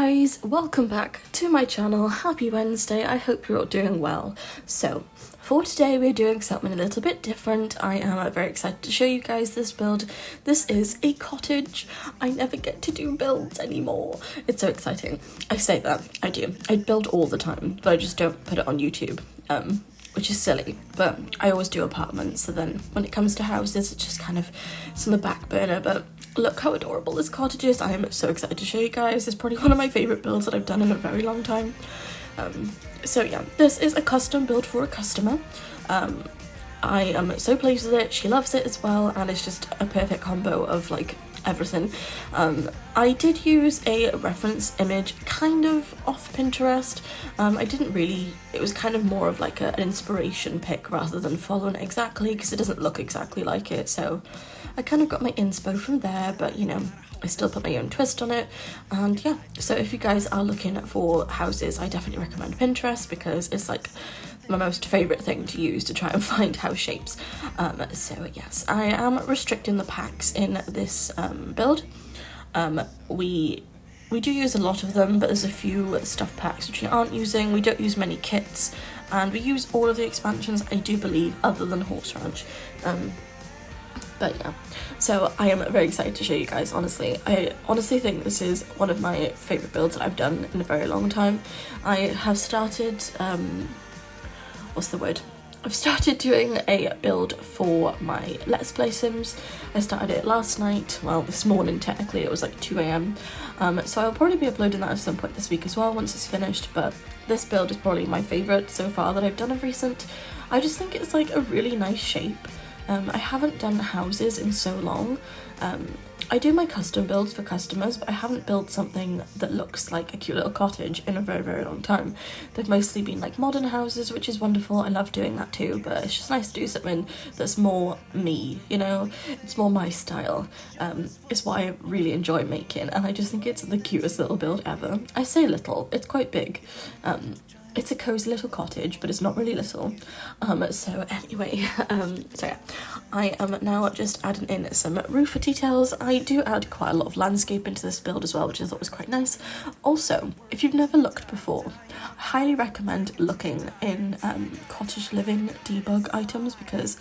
guys, welcome back to my channel. Happy Wednesday, I hope you're all doing well. So, for today we're doing something a little bit different. I am very excited to show you guys this build. This is a cottage. I never get to do builds anymore. It's so exciting. I say that, I do. I build all the time, but I just don't put it on YouTube, which is silly, but I always do apartments, so then when it comes to houses, it's just kind of, it's on the back burner, but look how adorable this cottage is. I am so excited to show you guys. It's probably one of my favourite builds that I've done in a very long time. So yeah, this is a custom build for a customer. I am so pleased with it. She loves it as well, and it's just a perfect combo of like everything. I did use a reference image kind of off Pinterest. I didn't really, it was kind of more of like an inspiration pic rather than following it exactly, because it doesn't look exactly like it, so I kind of got my inspo from there, but you know, I still put my own twist on it. And yeah, so if you guys are looking for houses, I definitely recommend Pinterest because it's like my most favourite thing to use to try and find house shapes. So yes, I am restricting the packs in this build. We do use a lot of them, but there's a few stuff packs which we aren't using. We don't use many kits, and we use all of the expansions, I do believe, other than Horse Ranch. But yeah, so I am very excited to show you guys, honestly. I honestly think this is one of my favourite builds that I've done in a very long time. I have started, I've started doing a build for my Let's Play Sims. I started it last night, well this morning technically, it was like 2 AM. So I'll probably be uploading that at some point this week as well once it's finished, but this build is probably my favourite so far that I've done of recent. I just think it's like a really nice shape. I haven't done houses in so long. I do my custom builds for customers, but I haven't built something that looks like a cute little cottage in a very, very long time. They've mostly been like modern houses, which is wonderful. I love doing that too, but it's just nice to do something that's more me, you know? It's more my style. It's why I really enjoy making, and I just think it's the cutest little build ever. I say little, it's quite big. It's a cozy little cottage, but it's not really little. So anyway, so yeah, I am now just adding in some roof details. I do add quite a lot of landscape into this build as well, which I thought was quite nice. Also, if you've never looked before, I highly recommend looking in cottage living debug items because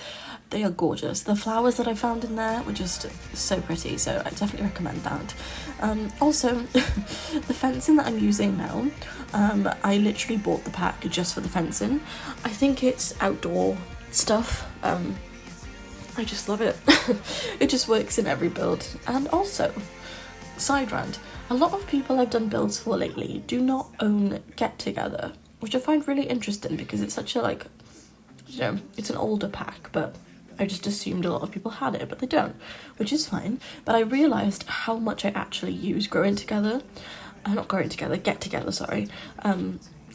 they are gorgeous. The flowers that I found in there were just so pretty, so I definitely recommend that. Also, the fencing that I'm using now, I literally bought the pack just for the fencing. I think it's outdoor stuff. I just love it. It just works in every build. And also, side rant, a lot of people I've done builds for lately do not own Get Together, which I find really interesting because it's such a like, you know, it's an older pack, but I just assumed a lot of people had it, but they don't, which is fine. But I realised how much I actually use Get Together, sorry.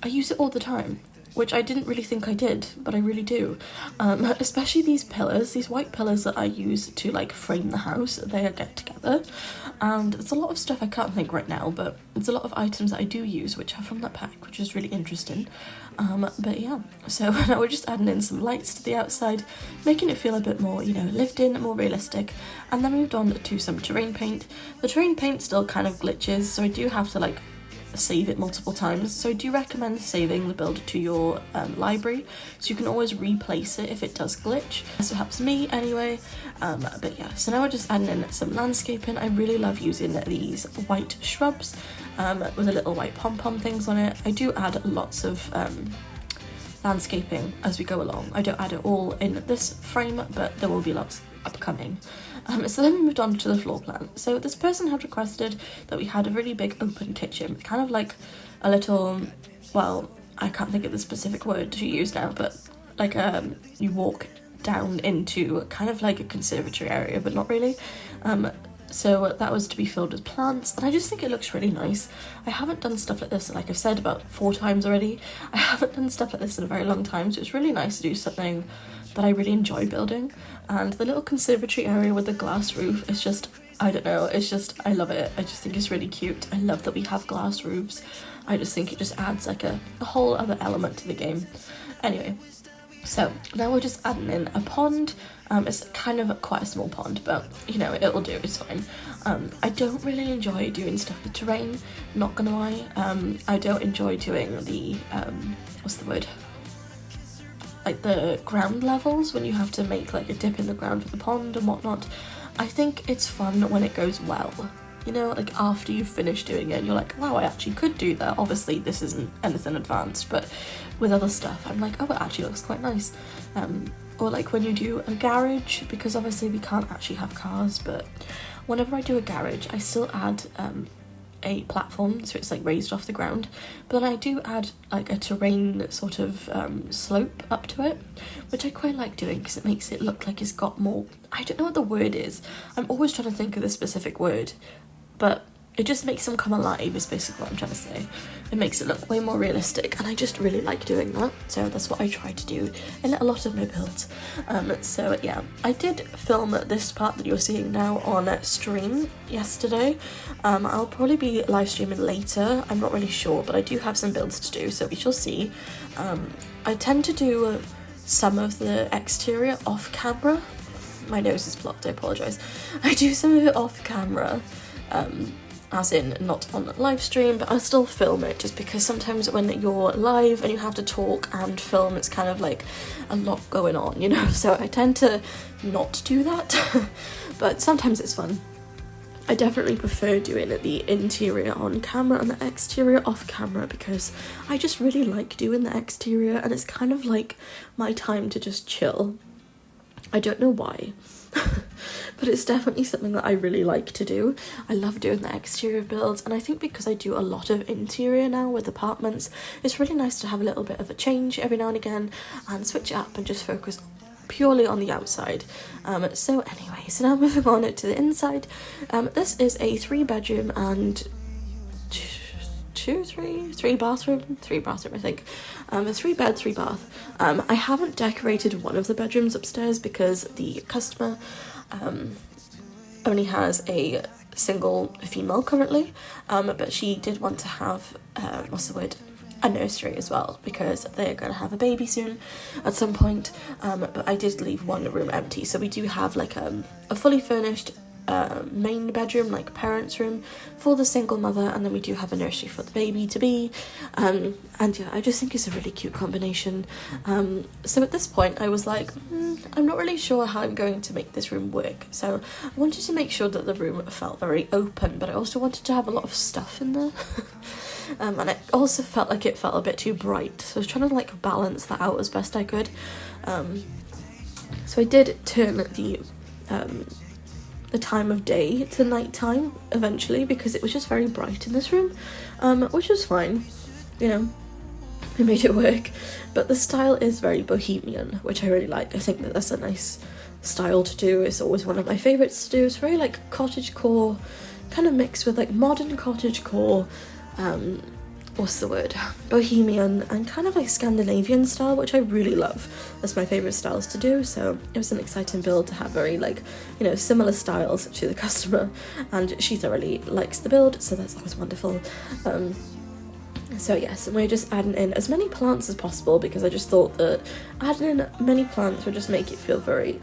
I use it all the time, which I didn't really think I did, but I really do. Especially these pillars, these white pillars that I use to like frame the house, they are Get Together. And there's a lot of stuff I can't think right now, but there's a lot of items that I do use which are from that pack, which is really interesting. But yeah, so now we're just adding in some lights to the outside, making it feel a bit more, you know, lived in, more realistic. And then moved on to some terrain paint. The terrain paint still kind of glitches, so I do have to like save it multiple times, so I do recommend saving the build to your library so you can always replace it if it does glitch. That's what helps me anyway. But yeah, so now we're just adding in some landscaping. I really love using these white shrubs with the little white pom-pom things on it. I do add lots of landscaping as we go along. I don't add it all in this frame, but there will be lots upcoming. So then we moved on to the floor plan. So this person had requested that we had a really big open kitchen, kind of like a little, well, I can't think of the specific word to use now, but like you walk down into kind of like a conservatory area, but not really. So that was to be filled with plants, and I just think it looks really nice. I haven't done stuff like this, like I've said about 4 times already. I haven't done stuff like this in a very long time, so it's really nice to do something that I really enjoy building. And the little conservatory area with the glass roof is just, I don't know, it's just, I love it. I just think it's really cute. I love that we have glass roofs. I just think it just adds like a whole other element to the game. Anyway, so now we're just adding in a pond. It's kind of quite a small pond, but you know, it'll do, it's fine. I don't really enjoy doing stuff with terrain, not gonna lie. I don't enjoy doing the, what's the word? Like the ground levels, when you have to make like a dip in the ground for the pond and whatnot. I think it's fun when it goes well. You know, like after you've finished doing it, you're like, wow, I actually could do that. Obviously, this isn't anything advanced, but with other stuff, I'm like, oh, it actually looks quite nice. Or like when you do a garage, because obviously we can't actually have cars, but whenever I do a garage, I still add a platform, so it's like raised off the ground, but then I do add like a terrain sort of slope up to it, which I quite like doing because it makes it look like it's got more, I don't know what the word is, I'm always trying to think of the specific word, but it just makes them come alive is basically what I'm trying to say. It makes it look way more realistic, and I just really like doing that, so that's what I try to do in a lot of my builds. So yeah, I did film this part that you're seeing now on stream yesterday. I'll probably be live streaming later, I'm not really sure, but I do have some builds to do, so we shall see. I tend to do some of the exterior off camera. My nose is blocked, I apologise. I do some of it off camera, as in not on live stream, but I still film it just because sometimes when you're live and you have to talk and film, it's kind of like a lot going on, you know, so I tend to not do that, but sometimes it's fun. I definitely prefer doing the interior on camera and the exterior off camera because I just really like doing the exterior, and it's kind of like my time to just chill. I don't know why. But it's definitely something that I really like to do. I love doing the exterior builds, and I think because I do a lot of interior now with apartments, it's really nice to have a little bit of a change every now and again and switch it up and just focus purely on the outside. So anyway, so now moving on to the inside. This is a 3-bedroom and three bathroom I think. A 3-bed, 3-bath. I haven't decorated one of the bedrooms upstairs because the customer only has a single female currently, but she did want to have what's the word, a nursery as well, because they're going to have a baby soon at some point. But I did leave one room empty, so we do have like a fully furnished main bedroom, like parents' room for the single mother, and then we do have a nursery for the baby to be, and yeah, I just think it's a really cute combination. So at this point I was like, I'm not really sure how I'm going to make this room work, so I wanted to make sure that the room felt very open, but I also wanted to have a lot of stuff in there. And I also felt like it felt a bit too bright, so I was trying to like balance that out as best I could. So I did turn the time of day to night time eventually because it was just very bright in this room, which was fine, you know, we made it work. But the style is very bohemian, which I really like. I think that that's a nice style to do. It's always one of my favourites to do. It's very like cottagecore, kind of mixed with like modern cottagecore, what's the word, bohemian, and kind of like Scandinavian style, which I really love. That's my favourite styles to do, so it was an exciting build to have very like, you know, similar styles to the customer, and she thoroughly likes the build, so that's always wonderful. So yes, and we're just adding in as many plants as possible because I just thought that adding in many plants would just make it feel very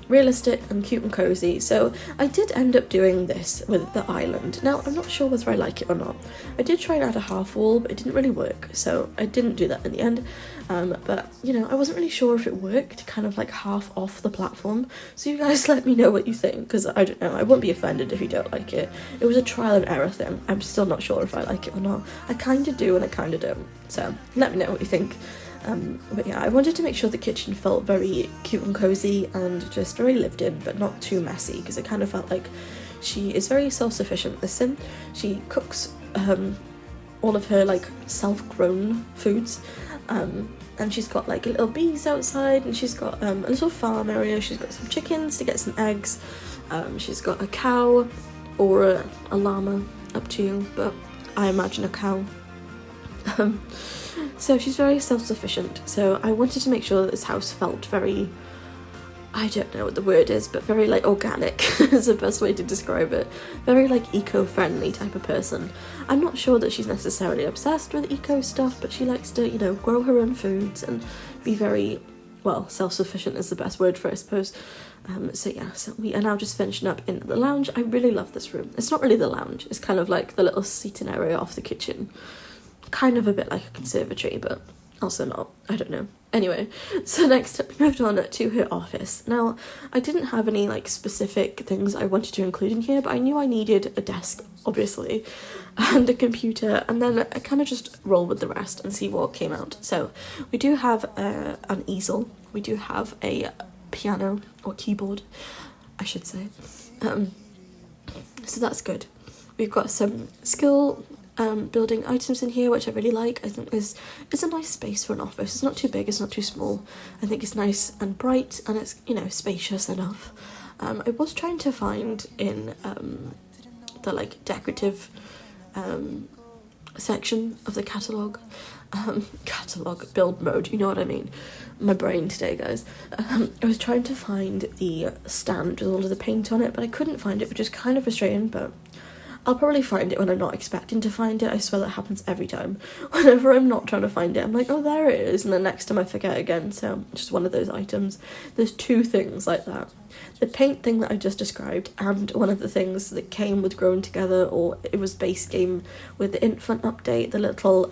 realistic and cute and cozy. So I did end up doing this with the island. Now I'm not sure whether I like it or not. I did try and add a half wall, but it didn't really work, so I didn't do that in the end. But you know, I wasn't really sure if it worked, kind of like half off the platform, so you guys let me know what you think, because I don't know, I won't be offended if you don't like it. It was a trial and error thing. I'm still not sure if I like it or not. I kind of do and I kind of don't, so let me know what you think. But yeah, I wanted to make sure the kitchen felt very cute and cozy and just very lived in, but not too messy, because it kind of felt like she is very self-sufficient, the sim. She cooks all of her like self-grown foods, and she's got like little bees outside, and she's got a little farm area. She's got some chickens to get some eggs, she's got a cow or a llama, up to you, but I imagine a cow. So she's very self-sufficient, so I wanted to make sure that this house felt very, I don't know what the word is, but very like organic is the best way to describe it. Very like eco-friendly type of person. I'm not sure that she's necessarily obsessed with eco stuff, but she likes to, you know, grow her own foods and be very, well, self-sufficient is the best word for it, I suppose. So yeah, so we are now just finishing up in the lounge. I really love this room. It's not really the lounge, it's kind of like the little seating area off the kitchen. Kind of a bit like a conservatory, but also not. I don't know. Anyway, so next up we moved on to her office. Now, I didn't have any like specific things I wanted to include in here, but I knew I needed a desk, obviously, and a computer, and then I kind of just roll with the rest and see what came out. So we do have an easel. We do have a piano or keyboard, I should say. So that's good. We've got some skill building items in here, which I really like. I think it's a nice space for an office. It's not too big, it's not too small. I think it's nice and bright, and it's, you know, spacious enough. I was trying to find in the like decorative section of the catalogue build mode, you know what I mean, my brain today, guys. I was trying to find the stand with all of the paint on it, but I couldn't find it, which is kind of frustrating, but I'll probably find it when I'm not expecting to find it. I swear that happens every time. Whenever I'm not trying to find it, I'm like, oh, there it is, and then next time I forget again. So just one of those items. There's two things like that. The paint thing that I just described, and one of the things that came with Growing Together, or it was base game with the infant update, the little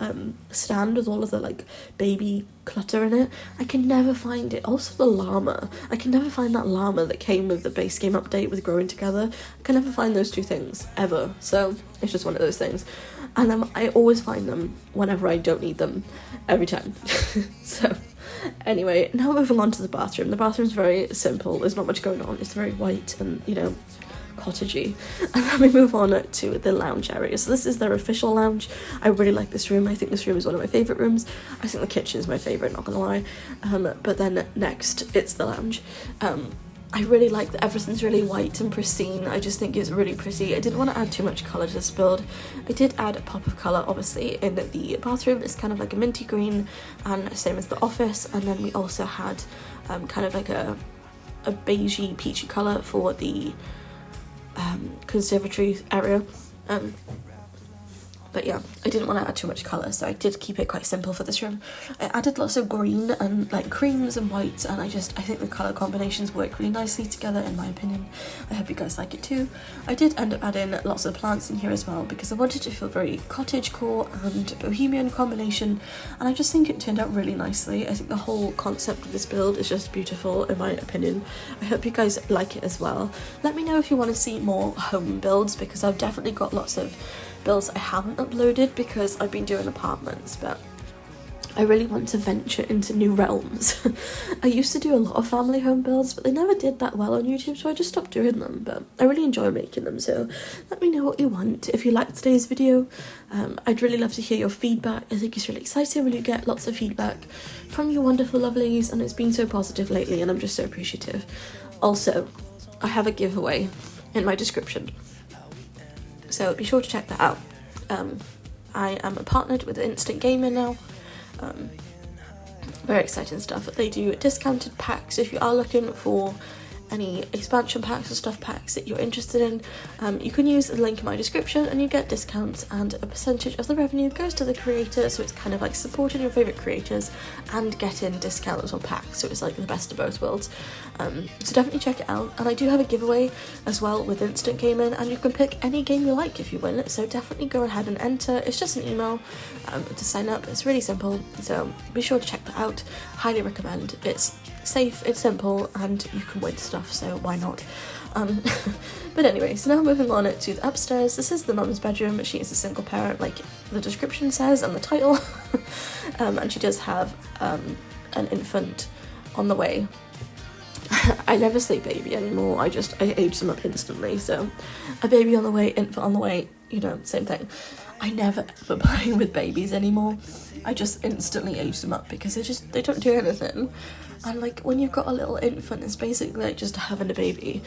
stand with all of the like baby clutter in it. I can never find it. Also the llama. I can never find that llama that came with the base game update with Growing Together. I can never find those two things ever. So it's just one of those things. And I always find them whenever I don't need them, every time. So anyway, now moving on to the bathroom. The bathroom's very simple, there's not much going on, it's very white and, you know, cottagey. And then we move on to the lounge area. So this is their official lounge. I really like this room. I think this room is one of my favourite rooms. I think the kitchen is my favourite, not gonna lie. But then next, it's the lounge. I really like that everything's really white and pristine. I just think it's really pretty. I didn't want to add too much colour to this build. I did add a pop of colour, obviously, in the bathroom. It's kind of like a minty green, and same as the office. And then we also had kind of like a beigey, peachy colour for the conservatory area. But yeah, I didn't want to add too much colour, so I did keep it quite simple for this room. I added lots of green and like creams and whites, and I think the colour combinations work really nicely together, in my opinion. I hope you guys like it too. I did end up adding lots of plants in here as well, because I wanted to feel very cottagecore and bohemian combination, and I just think it turned out really nicely. I think the whole concept of this build is just beautiful, in my opinion. I hope you guys like it as well. Let me know if you want to see more home builds, because I've definitely got lots of builds I haven't uploaded because I've been doing apartments, but I really want to venture into new realms. I used to do a lot of family home builds, but they never did that well on YouTube, so I just stopped doing them, but I really enjoy making them. So let me know what you want. If you liked today's video, I'd really love to hear your feedback. I think it's really exciting when you get lots of feedback from you wonderful lovelies, and it's been so positive lately, and I'm just so appreciative. Also, I have a giveaway in my description, so be sure to check that out. I am partnered with Instant Gaming now. Very exciting stuff. They do discounted packs. If you are looking for any expansion packs or stuff packs that you're interested in, you can use the link in my description and you get discounts, and a percentage of the revenue goes to the creator, so it's kind of like supporting your favourite creators and getting discounts on packs, so it's like the best of both worlds. So definitely check it out, and I do have a giveaway as well with Instant Gaming, and you can pick any game you like if you win, so definitely go ahead and enter. It's just an email to sign up. It's really simple, so be sure to check that out. Highly recommend. It's safe, it's simple, and you can win stuff, so why not? But anyway, so now moving on to the upstairs. This is the mum's bedroom. She is a single parent, like the description says and the title. And she does have an infant on the way. I never say baby anymore, I age them up instantly, so a baby on the way, infant on the way, you know, same thing. I never ever play with babies anymore. I just instantly age them up because they don't do anything. And like when you've got a little infant, it's basically like just having a baby,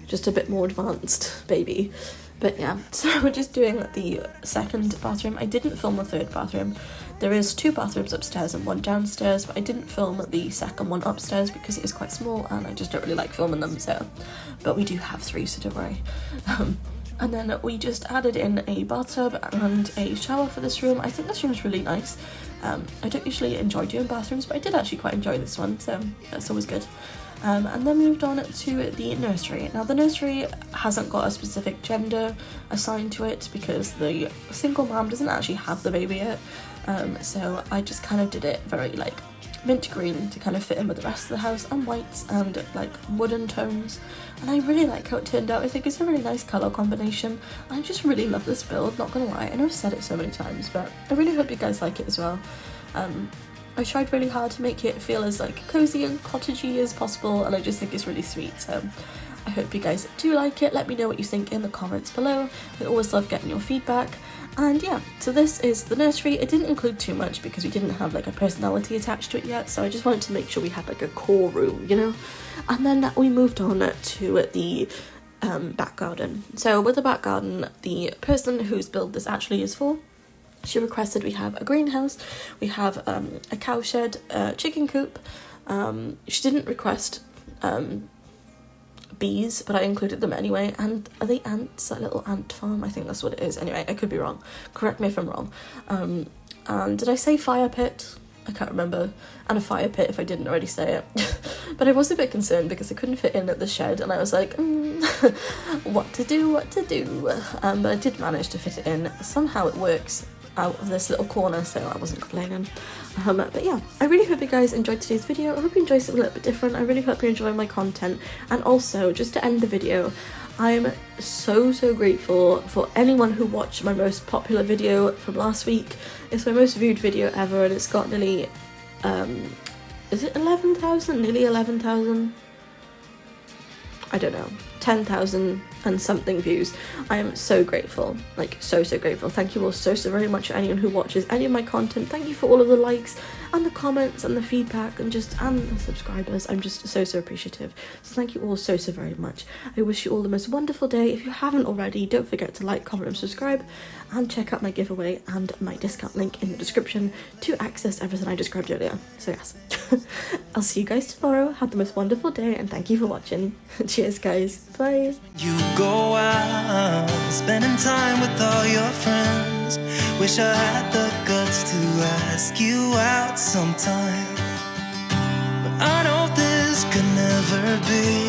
just a bit more advanced baby. But yeah, so we're just doing the second bathroom. I didn't film the third bathroom. There is 2 bathrooms upstairs and 1 downstairs, but I didn't film the second one upstairs because it is quite small and I just don't really like filming them, so. But we do have 3, so don't worry. And then we just added in a bathtub and a shower for this room. I think this room is really nice. I don't usually enjoy doing bathrooms, but I did actually quite enjoy this one, so that's always good. And then moved on to the nursery. Now the nursery hasn't got a specific gender assigned to it because the single mom doesn't actually have the baby yet, so I just kind of did it very like mint green to kind of fit in with the rest of the house, and whites and like wooden tones, and I really like how it turned out. I think it's a really nice colour combination. I just really love this build, not gonna lie. I know I've said it so many times, but I really hope you guys like it as well. I tried really hard to make it feel as like cozy and cottagey as possible, and I just think it's really sweet, so I hope you guys do like it. Let me know what you think in the comments below. I always love getting your feedback. And yeah, so this is the nursery. It didn't include too much because we didn't have like a personality attached to it yet, so I just wanted to make sure we had like a core room, you know. And then we moved on to the back garden. So with the back garden, the person whose build this actually is for, she requested we have a greenhouse, we have a cow shed, a chicken coop. She didn't request bees, but I included them anyway. And are they ants? A little ant farm? I think that's what it is. Anyway, I could be wrong. Correct me if I'm wrong. And did I say fire pit? I can't remember. And a fire pit if I didn't already say it. But I was a bit concerned because I couldn't fit in at the shed, and I was like, what to do. But I did manage to fit it in. Somehow it works out of this little corner, so I wasn't complaining. But yeah, I really hope you guys enjoyed today's video. I hope you enjoyed something a little bit different. I really hope you enjoy my content. And also, just to end the video, I'm so grateful for anyone who watched my most popular video from last week. It's my most viewed video ever, and it's got nearly is it 11,000? Nearly 11,000? I don't know, 10,000 and something views. I am so grateful, like so grateful. Thank you all so very much for anyone who watches any of my content. Thank you for all of the likes and the comments and the feedback and the subscribers. I'm just so appreciative. So thank you all so very much. I wish you all the most wonderful day. If you haven't already, don't forget to like, comment and subscribe, and check out my giveaway and my discount link in the description to access everything I described earlier. So yes, I'll see you guys tomorrow. Have the most wonderful day, and thank you for watching. Cheers guys, bye. You go out, spending time with all your friends. Wish I had the guts to ask you out sometime, but I know this could never be.